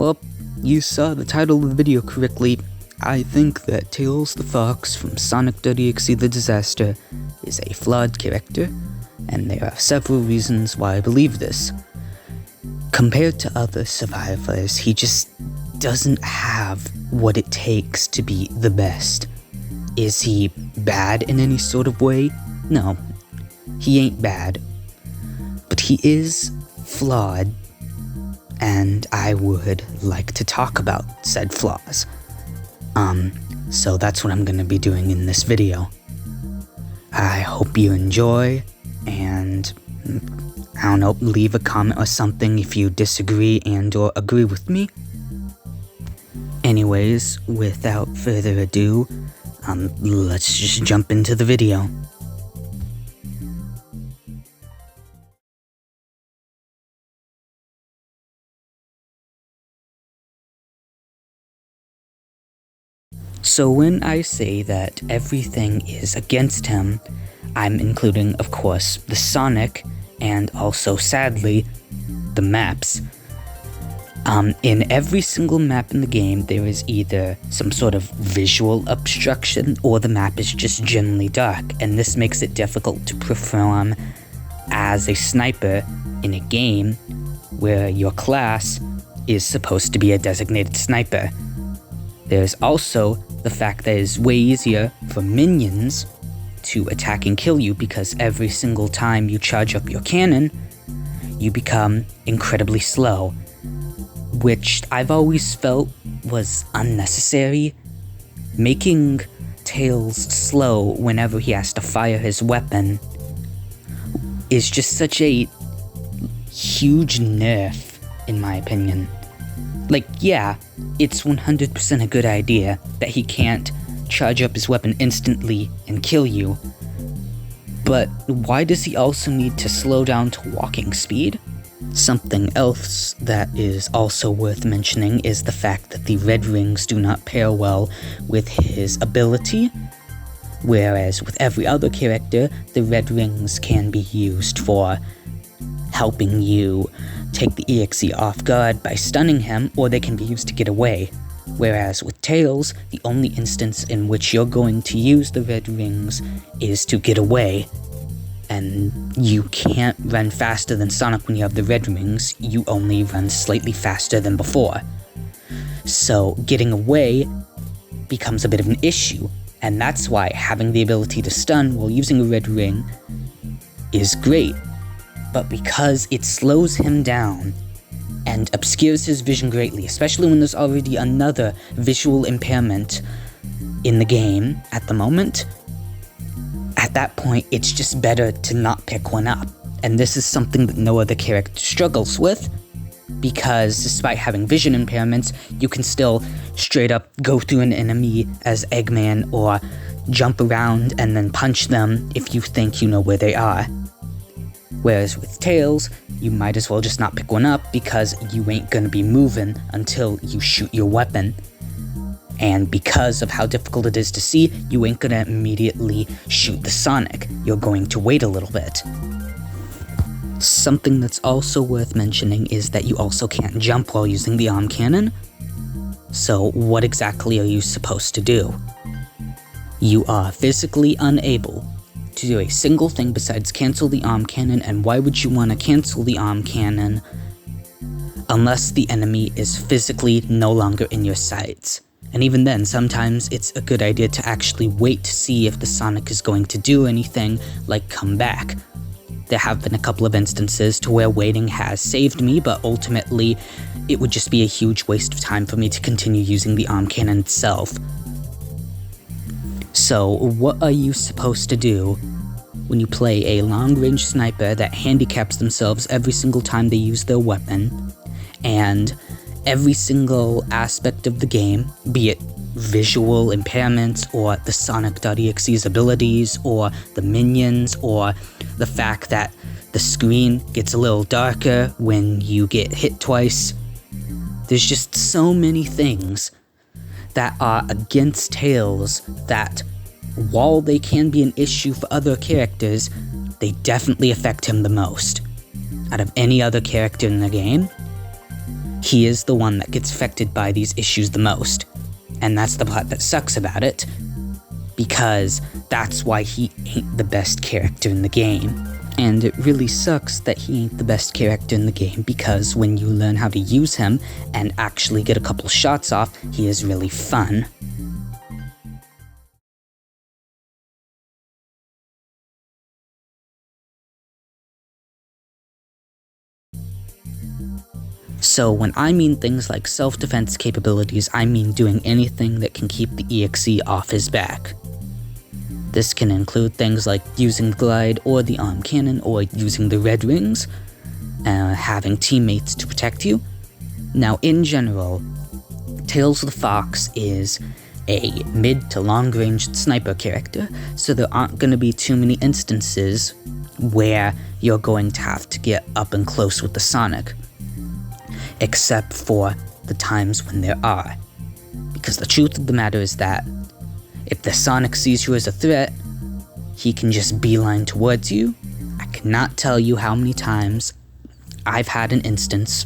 Well, you saw the title of the video correctly. I think that Tails the Fox from Sonic.exe the Disaster is a flawed character, and there are several reasons why I believe this. Compared to other survivors, he just doesn't have what it takes to be the best. Is he bad in any sort of way? No, he ain't bad. But he is flawed, and I would like to talk about said flaws. So that's what I'm gonna be doing in this video. I hope you enjoy, and I don't know, leave a comment or something if you disagree and or agree with me. Anyways, without further ado, let's just jump into the video. So when I say that everything is against him, I'm including, of course, the Sonic, and also, sadly, the maps. In every single map in the game, there is either some sort of visual obstruction, or the map is just generally dark, and this makes it difficult to perform as a sniper in a game where your class is supposed to be a designated sniper. There's also the fact that it's way easier for minions to attack and kill you, because every single time you charge up your cannon, you become incredibly slow, which I've always felt was unnecessary. Making Tails slow whenever he has to fire his weapon is just such a huge nerf, in my opinion. Like, yeah, it's 100% a good idea that he can't charge up his weapon instantly and kill you, but why does he also need to slow down to walking speed? Something else that is also worth mentioning is the fact that the red rings do not pair well with his ability, whereas with every other character, the red rings can be used for helping you take the EXE off guard by stunning him, or they can be used to get away. Whereas with Tails, the only instance in which you're going to use the red rings is to get away. And you can't run faster than Sonic when you have the red rings, you only run slightly faster than before. So getting away becomes a bit of an issue, and that's why having the ability to stun while using a red ring is great. But because it slows him down and obscures his vision greatly, especially when there's already another visual impairment in the game at the moment, at that point it's just better to not pick one up. And this is something that no other character struggles with, because despite having vision impairments, you can still straight up go through an enemy as Eggman, or jump around and then punch them if you think you know where they are. Whereas with Tails, you might as well just not pick one up, because you ain't gonna be moving until you shoot your weapon. And because of how difficult it is to see, you ain't gonna immediately shoot the Sonic. You're going to wait a little bit. Something that's also worth mentioning is that you also can't jump while using the arm cannon. So what exactly are you supposed to do? You are physically unable to do a single thing besides cancel the arm cannon, and why would you want to cancel the arm cannon unless the enemy is physically no longer in your sights? And even then, sometimes it's a good idea to actually wait to see if the Sonic is going to do anything, like come back. There have been a couple of instances to where waiting has saved me, but ultimately it would just be a huge waste of time for me to continue using the arm cannon itself. So what are you supposed to do when you play a long-range sniper that handicaps themselves every single time they use their weapon, and every single aspect of the game, be it visual impairments, or the Sonic.exe's abilities, or the minions, or the fact that the screen gets a little darker when you get hit twice? There's just so many things that are against Tails that, while they can be an issue for other characters, they definitely affect him the most. Out of any other character in the game, he is the one that gets affected by these issues the most. And that's the part that sucks about it, because that's why he ain't the best character in the game. And it really sucks that he ain't the best character in the game, because when you learn how to use him and actually get a couple shots off, he is really fun. So when I mean things like self-defense capabilities, I mean doing anything that can keep the EXE off his back. This can include things like using the glide or the arm cannon or using the red rings, having teammates to protect you. Now in general, Tails the Fox is a mid to long ranged sniper character, so there aren't going to be too many instances where you're going to have to get up and close with the Sonic. Except for the times when there are. Because the truth of the matter is that if the Sonic sees you as a threat, he can just beeline towards you. I cannot tell you how many times I've had an instance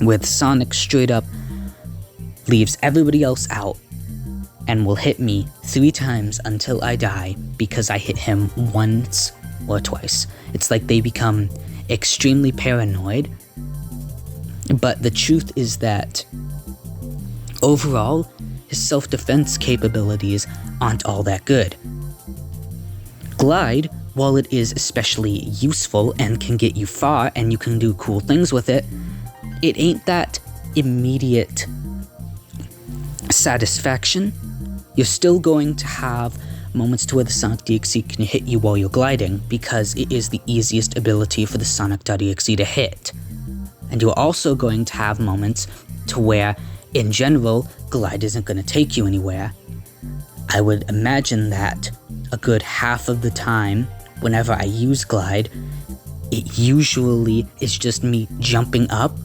where the Sonic straight up leaves everybody else out and will hit me 3 times until I die because I hit him once or twice. It's like they become extremely paranoid. But the truth is that overall, his self-defense capabilities aren't all that good. Glide, while it is especially useful and can get you far and you can do cool things with it, it ain't that immediate satisfaction. You're still going to have moments to where the Sonic.exe can hit you while you're gliding, because it is the easiest ability for the Sonic.exe to hit. And you're also going to have moments to where, in general, glide isn't going to take you anywhere. I would imagine that a good half of the time, whenever I use glide, it usually is just me jumping up,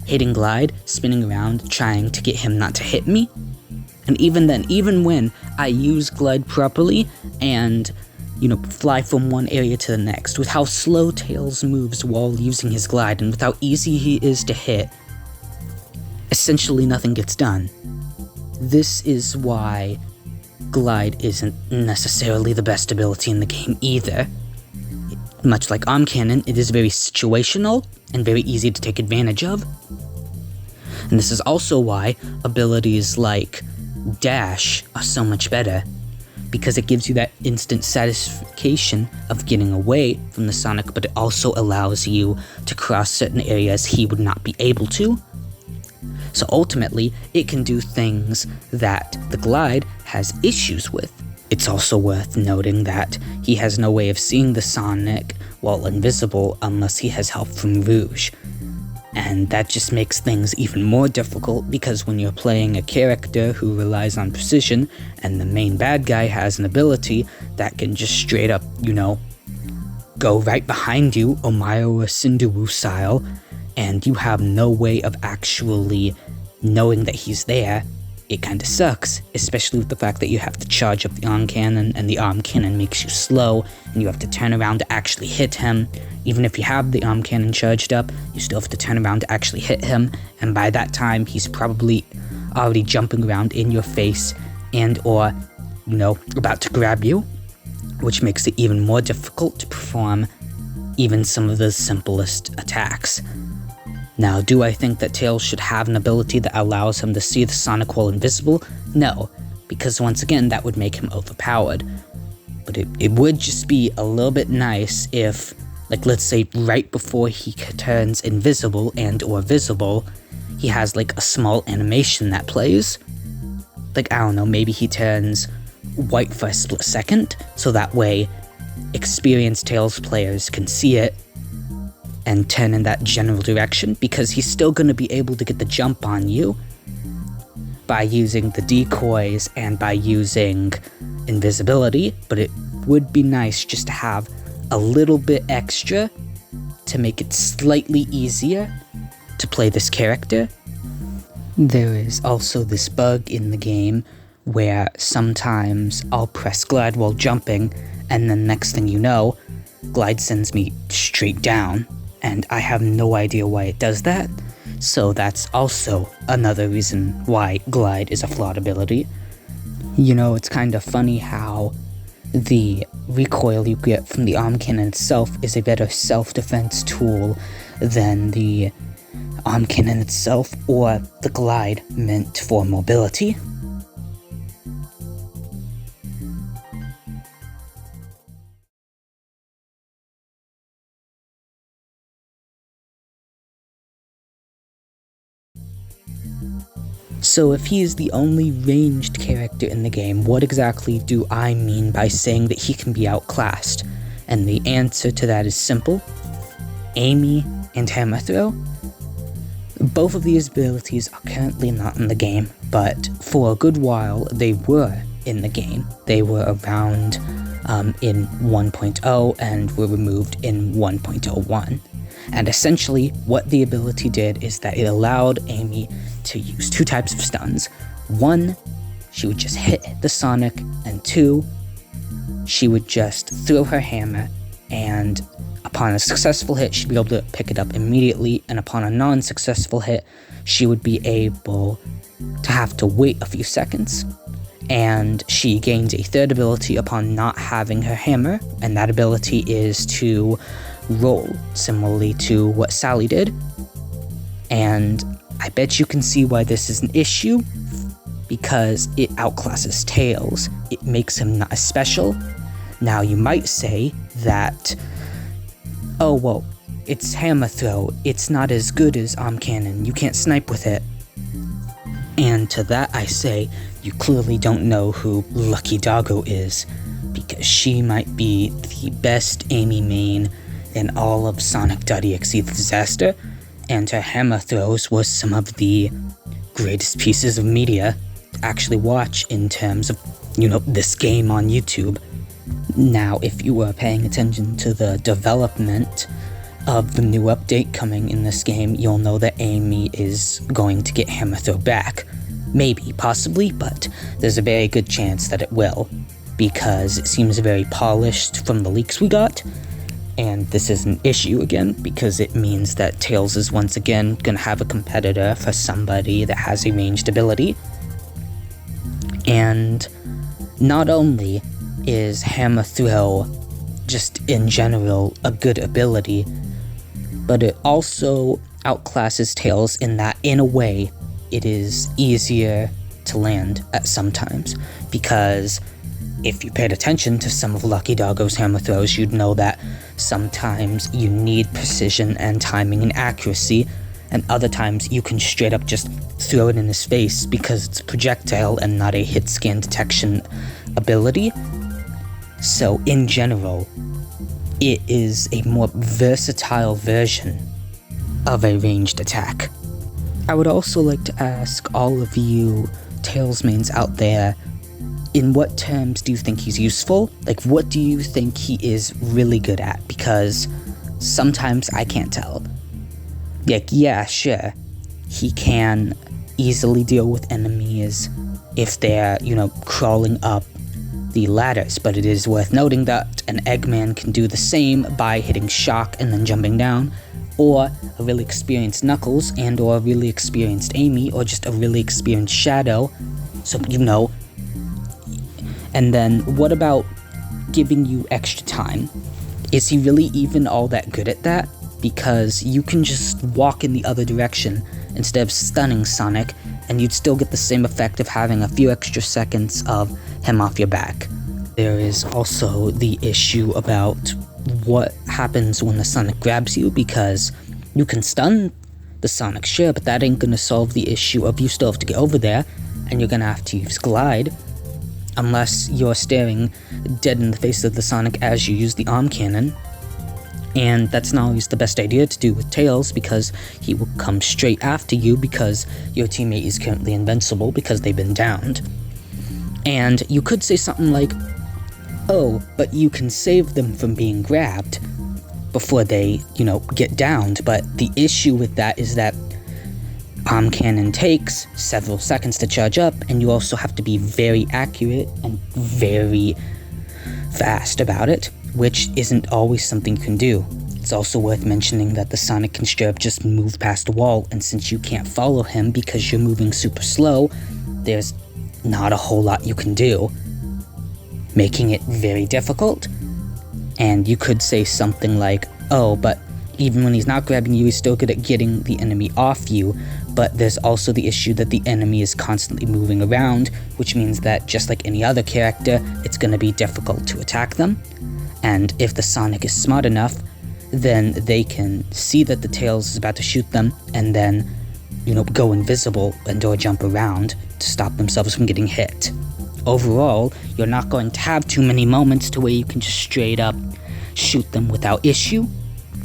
hitting glide, spinning around, trying to get him not to hit me. And even then, even when I use glide properly and fly from one area to the next, with how slow Tails moves while using his glide and with how easy he is to hit, essentially nothing gets done. This is why glide isn't necessarily the best ability in the game either. Much like arm cannon, it is very situational and very easy to take advantage of. And this is also why abilities like dash are so much better, because it gives you that instant satisfaction of getting away from the Sonic, but it also allows you to cross certain areas he would not be able to. So ultimately, it can do things that the glide has issues with. It's also worth noting that he has no way of seeing the Sonic while invisible unless he has help from Rouge. And that just makes things even more difficult, because when you're playing a character who relies on precision and the main bad guy has an ability that can just straight up, go right behind you, Omayo or Cinderoo style, and you have no way of actually knowing that he's there, it kinda sucks, especially with the fact that you have to charge up the arm cannon, and the arm cannon makes you slow, and you have to turn around to actually hit him. Even if you have the arm cannon charged up, you still have to turn around to actually hit him, and by that time, he's probably already jumping around in your face and or, about to grab you, which makes it even more difficult to perform even some of the simplest attacks. Now, do I think that Tails should have an ability that allows him to see the Sonic while invisible? No, because once again, that would make him overpowered. But it would just be a little bit nice if, let's say right before he turns invisible and or visible, he has a small animation that plays. I don't know, maybe he turns white for a split second, so that way experienced Tails players can see it and turn in that general direction, because he's still going to be able to get the jump on you by using the decoys and by using invisibility, but it would be nice just to have a little bit extra to make it slightly easier to play this character. There is also this bug in the game where sometimes I'll press glide while jumping, and then next thing you know, glide sends me straight down, and I have no idea why it does that. So that's also another reason why Glide is a flawed ability. You know, it's kind of funny how the recoil you get from the arm cannon itself is a better self-defense tool than the arm cannon itself or the Glide meant for mobility. So if he is the only ranged character in the game, what exactly do I mean by saying that he can be outclassed? And the answer to that is simple. Amy and Hammer Throw. Both of these abilities are currently not in the game, but for a good while they were in the game. They were around in 1.0 and were removed in 1.01. And essentially, what the ability did is that it allowed Amy to use two types of stuns. One, she would just hit the Sonic, and two, she would just throw her hammer, and upon a successful hit, she'd be able to pick it up immediately, and upon a non-successful hit, she would be able to have to wait a few seconds. And she gains a third ability upon not having her hammer, and that ability is to roll, similarly to what Sally did. And I bet you can see why this is an issue, because it outclasses Tails. It makes him not as special. Now you might say that, oh well, it's Hammer Throw, it's not as good as Arm Cannon, you can't snipe with it. And to that I say, you clearly don't know who Lucky Doggo is, because she might be the best Amy main in all of Sonic.exe the disaster, and her hammer throws was some of the greatest pieces of media to actually watch in terms of, this game on YouTube. Now, if you were paying attention to the development of the new update coming in this game, you'll know that Amy is going to get hammer throw back. Maybe, possibly, but there's a very good chance that it will, because it seems very polished from the leaks we got. And this is an issue again, because it means that Tails is once again gonna have a competitor for somebody that has a ranged ability. And not only is Hammer Throw just in general a good ability, but it also outclasses Tails in that, in a way, it is easier to land at some times, because if you paid attention to some of Lucky Doggo's hammer throws, you'd know that sometimes you need precision and timing and accuracy, and other times you can straight up just throw it in his face because it's a projectile and not a hit scan detection ability. So in general, it is a more versatile version of a ranged attack. I would also like to ask all of you Tails mains out there, in what terms do you think he's useful? Like, what do you think he is really good at? Because sometimes I can't tell. Like, yeah, sure, he can easily deal with enemies if they're, crawling up the ladders, but it is worth noting that an Eggman can do the same by hitting shock and then jumping down, or a really experienced Knuckles and or a really experienced Amy, or just a really experienced Shadow, so And then what about giving you extra time? Is he really even all that good at that? Because you can just walk in the other direction instead of stunning Sonic, and you'd still get the same effect of having a few extra seconds of him off your back. There is also the issue about what happens when the Sonic grabs you, because you can stun the Sonic, sure, but that ain't gonna solve the issue of you still have to get over there, and you're gonna have to use Glide, unless you're staring dead in the face of the Sonic as you use the arm cannon. And that's not always the best idea to do with Tails, because he will come straight after you because your teammate is currently invincible because they've been downed. And you could say something like, oh, but you can save them from being grabbed before they, get downed. But the issue with that is that arm cannon takes several seconds to charge up, and you also have to be very accurate and very fast about it, which isn't always something you can do. It's also worth mentioning that the Sonic can straight up just move past a wall, and since you can't follow him because you're moving super slow, there's not a whole lot you can do, making it very difficult. And you could say something like, oh, but even when he's not grabbing you, he's still good at getting the enemy off you. But there's also the issue that the enemy is constantly moving around, which means that just like any other character, it's going to be difficult to attack them. And if the Sonic is smart enough, then they can see that the Tails is about to shoot them and then, go invisible and or jump around to stop themselves from getting hit. Overall, you're not going to have too many moments to where you can just straight up shoot them without issue.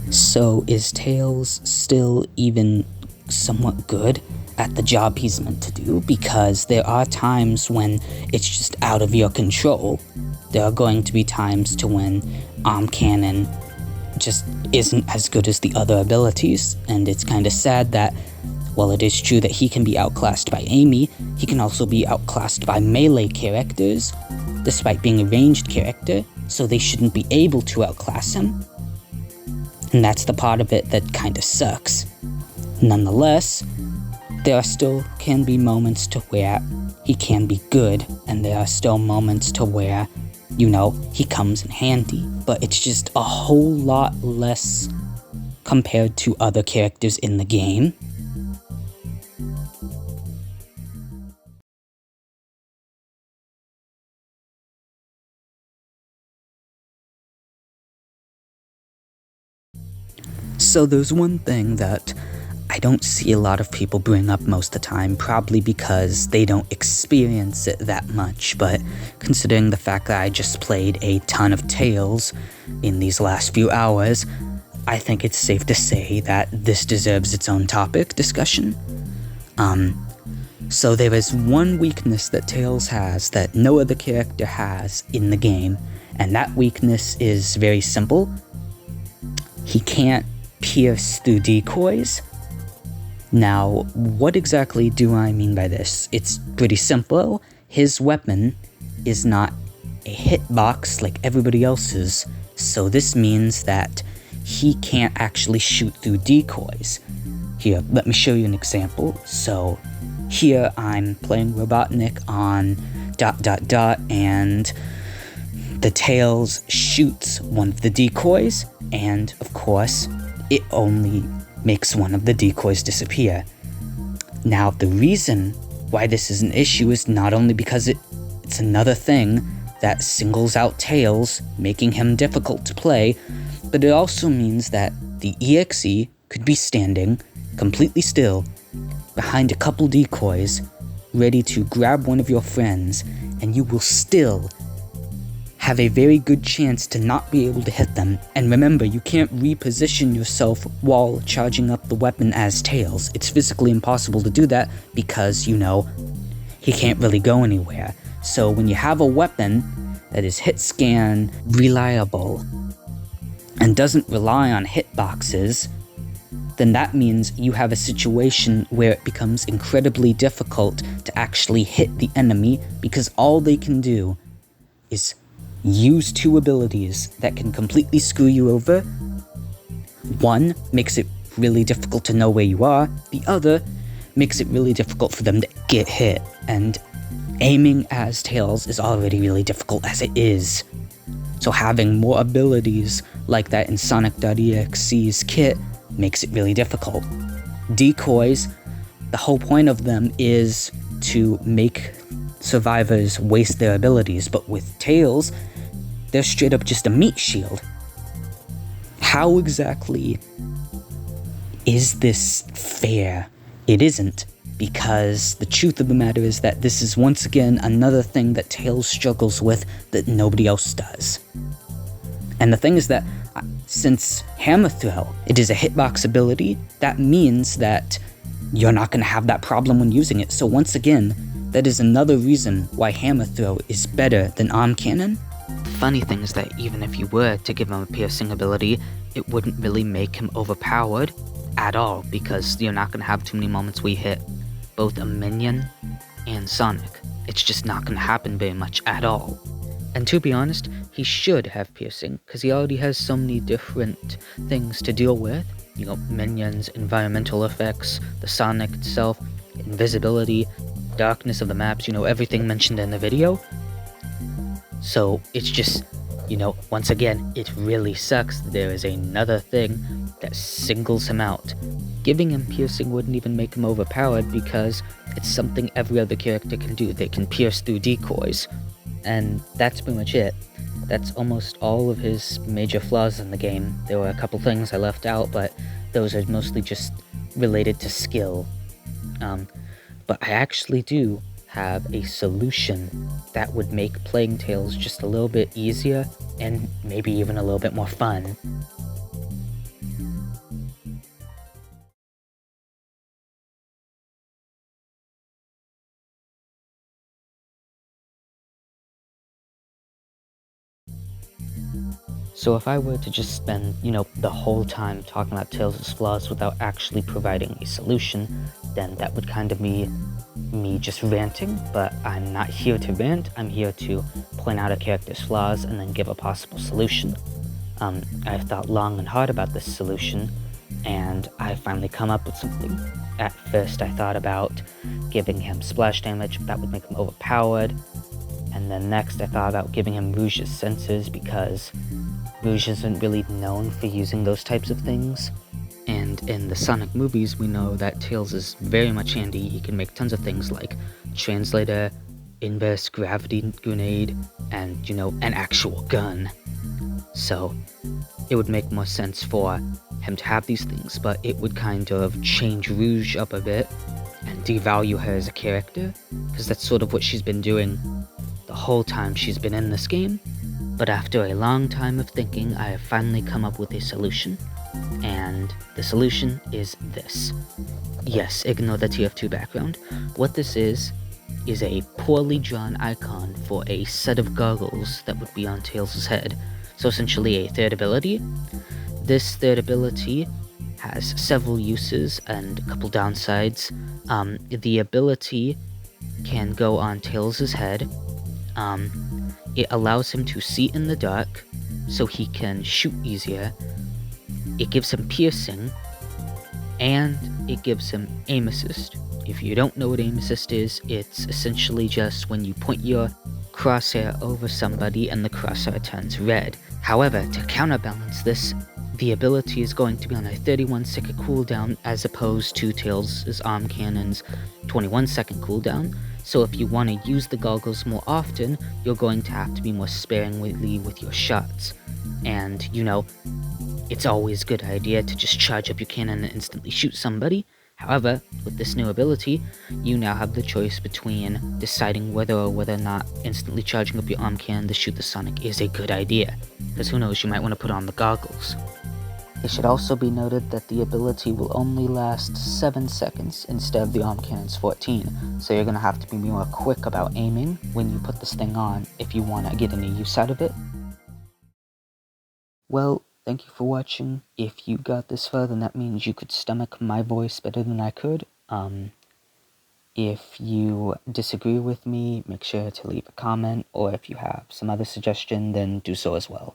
So is Tails still even somewhat good at the job he's meant to do? Because there are times when it's just out of your control. There are going to be times to when Arm Cannon just isn't as good as the other abilities, and it's kind of sad that while it is true that he can be outclassed by Amy, he can also be outclassed by melee characters, despite being a ranged character, so they shouldn't be able to outclass him. And that's the part of it that kind of sucks. Nonetheless, there still can be moments to where he can be good, and there are still moments to where, he comes in handy, but it's just a whole lot less compared to other characters in the game. So there's one thing that I don't see a lot of people bring up most of the time, probably because they don't experience it that much, but considering the fact that I just played a ton of Tails in these last few hours, I think it's safe to say that this deserves its own topic discussion. So there is one weakness that Tails has that no other character has in the game, and that weakness is very simple. He can't pierce through decoys. Now, what exactly do I mean by this? It's pretty simple. His weapon is not a hitbox like everybody else's, so this means that he can't actually shoot through decoys. Here, let me show you an example. So, here I'm playing Robotnik on ... and the Tails shoots one of the decoys, and of course, it only makes one of the decoys disappear. Now, the reason why this is an issue is not only because it's another thing that singles out Tails, making him difficult to play, but it also means that the EXE could be standing completely still behind a couple decoys, ready to grab one of your friends, and you will still have a very good chance to not be able to hit them. And remember, you can't reposition yourself while charging up the weapon as Tails. It's physically impossible to do that because, he can't really go anywhere. So when you have a weapon that is hit scan reliable and doesn't rely on hitboxes, then that means you have a situation where it becomes incredibly difficult to actually hit the enemy because all they can do is use two abilities that can completely screw you over. One makes it really difficult to know where you are, the other makes it really difficult for them to get hit, and aiming as Tails is already really difficult as it is. So having more abilities like that in sonic.exe's kit makes it really difficult. Decoys, the whole point of them is to make survivors waste their abilities, but with Tails, they're straight up just a meat shield. How exactly is this fair? It isn't, because the truth of the matter is that this is once again another thing that Tails struggles with that nobody else does. And the thing is that since Hammer Throw, it is a hitbox ability, that means that you're not going to have that problem when using it. So once again, that is another reason why Hammer Throw is better than Arm Cannon. The funny thing is that even if you were to give him a piercing ability, it wouldn't really make him overpowered at all, because you're not going to have too many moments where you hit both a minion and Sonic. It's just not going to happen very much at all. And to be honest, he should have piercing, because he already has so many different things to deal with. You know, minions, environmental effects, the Sonic itself, invisibility, darkness of the maps, everything mentioned in the video. So it's just, once again, it really sucks that there is another thing that singles him out. Giving him piercing wouldn't even make him overpowered because it's something every other character can do. They can pierce through decoys. And that's pretty much it. That's almost all of his major flaws in the game. There were a couple things I left out, but those are mostly just related to skill. But I actually do have a solution that would make playing Tails just a little bit easier and maybe even a little bit more fun. So if I were to just spend, the whole time talking about Tails' flaws without actually providing a solution, then that would kind of be me just ranting, but I'm not here to rant, I'm here to point out a character's flaws and then give a possible solution. I've thought long and hard about this solution, and I finally come up with something. At first I thought about giving him splash damage, that would make him overpowered, and then next I thought about giving him Rouge's senses because Rouge isn't really known for using those types of things. And in the Sonic movies, we know that Tails is very much handy. He can make tons of things like translator, inverse gravity grenade, and, an actual gun. So it would make more sense for him to have these things, but it would kind of change Rouge up a bit and devalue her as a character, because that's sort of what she's been doing the whole time she's been in this game. But after a long time of thinking, I have finally come up with a solution. And the solution is this. Yes, ignore the TF2 background. What this is a poorly drawn icon for a set of goggles that would be on Tails' head. So essentially a third ability. This third ability has several uses and a couple downsides. The ability can go on Tails' head. It allows him to see in the dark, so he can shoot easier. It gives him piercing, and it gives him aim assist. If you don't know what aim assist is, it's essentially just when you point your crosshair over somebody and the crosshair turns red. However, to counterbalance this, the ability is going to be on a 31-second cooldown as opposed to Tails' arm cannon's 21-second cooldown. So if you want to use the goggles more often, you're going to have to be more sparingly with your shots. And, it's always a good idea to just charge up your cannon and instantly shoot somebody. However, with this new ability, you now have the choice between deciding whether or not instantly charging up your arm cannon to shoot the Sonic is a good idea. Because who knows, you might want to put on the goggles. It should also be noted that the ability will only last 7 seconds instead of the arm cannon's 14, so you're going to have to be more quick about aiming when you put this thing on if you want to get any use out of it. Well, thank you for watching. If you got this far, then that means you could stomach my voice better than I could. If you disagree with me, make sure to leave a comment, or if you have some other suggestion, then do so as well.